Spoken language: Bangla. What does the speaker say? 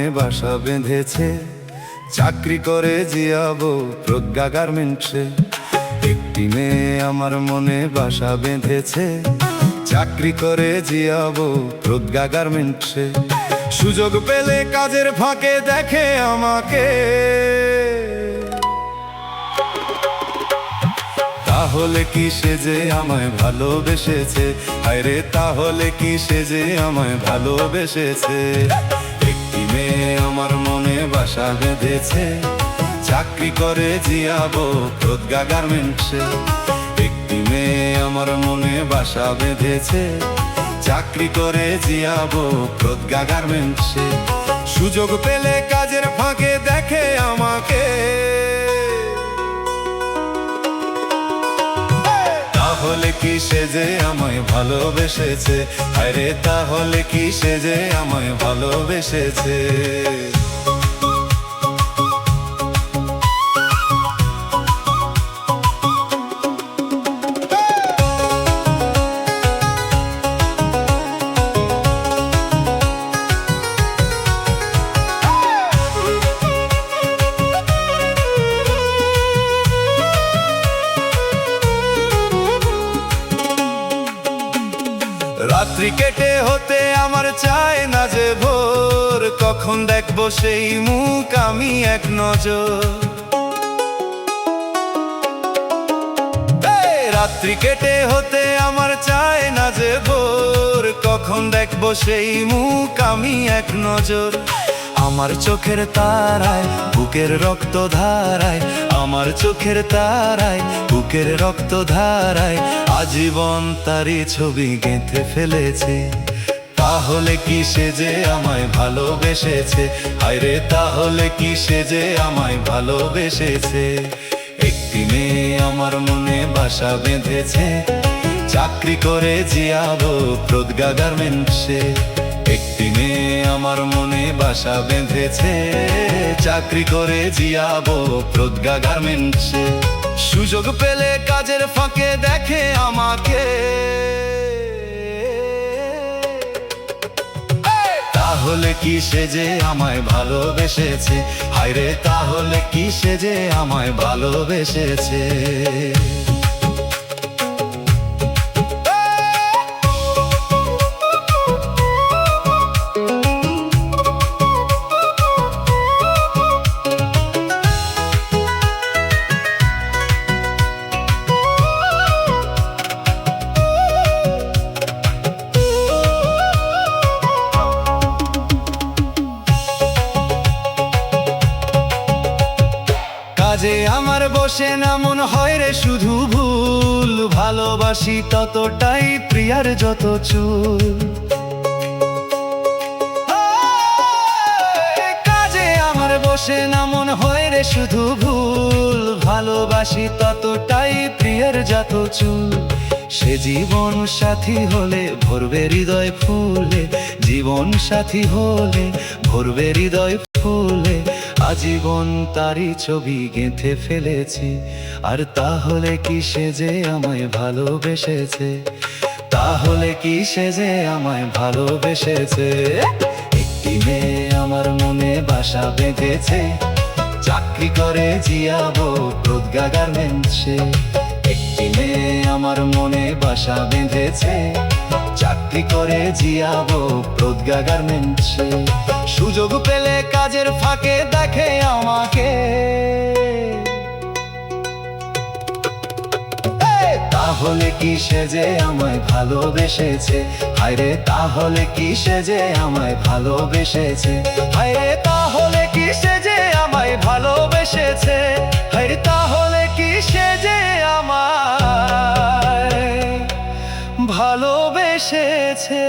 মনে বাসা বেঁধেছে, চাকরি করে জিয়াবো প্রজ্ঞা গার্মেন্টসে। একটি মেয়ে আমার মনে বাসা বেঁধেছে, চাকরি করে জিয়াবো প্রজ্ঞা গার্মেন্টসে। সুযোগ পেলে কাজের ফাঁকে দেখে আমাকে, তাহলে কি সে যে আমায় ভালোবেসেছে, হায়রে তাহলে কি সে যে আমায় ভালোবেসেছে। একটি মেয়ে আমার মনে বাসা বেঁধেছে, চাকরি করে জিয়াবো প্রজ্ঞা গার্মেন্টসে। একটি মেয়ে আমার মনে বাসা বেঁধেছে, চাকরি করে জিয়াবো প্রজ্ঞা গার্মেন্টসে। সুযোগ পেলে কাজের ফাঁকে দেখে আমাকে, তাহলে কি সে যে আমায় ভালোবেসেছে, আরে তাহলে কি সে যে আমায় ভালোবেসেছে। রাত্রি কেটে হতে আমার চায় না যে ভোর, কখন দেখবো সেই মুখ আমি এক নজর। রাত্রি কেটে হতে আমার চায় না যে ভোর, কখন দেখবো সেই মুখ আমি এক নজর। আমার চোখের তারায় বুকের রক্ত ধারায়, আমার চোখের তারায় বুকের রক্ত ধারায়, আজীবন তারই ছবি গেঁথে ফেলেছে। তাহলে কি সে যে আমায় ভালোবেসেছে, হায়রে তাহলে কি সে যে আমায় ভালোবেসেছে। একটি মেয়ে আমার মনে বাসা বেঁধেছে, চাকরি করে জিয়াবো প্রজ্ঞা গার্মেন্টসে। একটি মেয়ে আমার মনে বাসা বেঁধেছে, চাকরি করে জিয়াবো প্রজ্ঞা গার্মেন্টসে। সুযোগ পেলে কাজের ফাঁকে দেখে আমাকে, তাহলে কি সে যে আমায় ভালোবেসেছে, হায়রে তাহলে কি সে যে আমায় ভালোবেসেছে। কাজে আমার বসে না মন হয় রে শুধু ভুল, ভালোবাসি ততটাই প্রিয়ার যত চুল। কাজে আমার বসে না মন হয় রে শুধু ভুল, ভালোবাসি ততটাই প্রিয়ার যত চুল। সে জীবন সাথী হলে ভরবে হৃদয় ফুলে, জীবন সাথী হলে ভরবে হৃদয় ফুলে। আজীবন তারই ছবি গেঁথে ফেলেছি, আর তাহলে কি সে যে আমায় ভালোবেসেছে, তাহলে কি সে যে আমায় ভালোবেসেছে। একটি মেয়ে আমার মনে বাসা বেঁধেছে, চাকরি করে জিয়াবো প্রজ্ঞা গার্মেন্টসে। একটি মেয়ে আমার মনে বাসা বেঁধেছে, চাকরি করে জিয়াবো প্রজ্ঞা গার্মেন্টসে। সুযোগ পেলে কাজের ফাঁকে দেখে আমাকে, তাহলে কি সে যে আমায় ভালোবেসেছে, হায়রে তাহলে কি সে যে আমায় ভালোবেসেছে। হায়রে তাহলে কি সে যে আমায় ভালোবেসেছে, হায়রে তাহলে কি সে যে আমায় ভালোবেসেছে।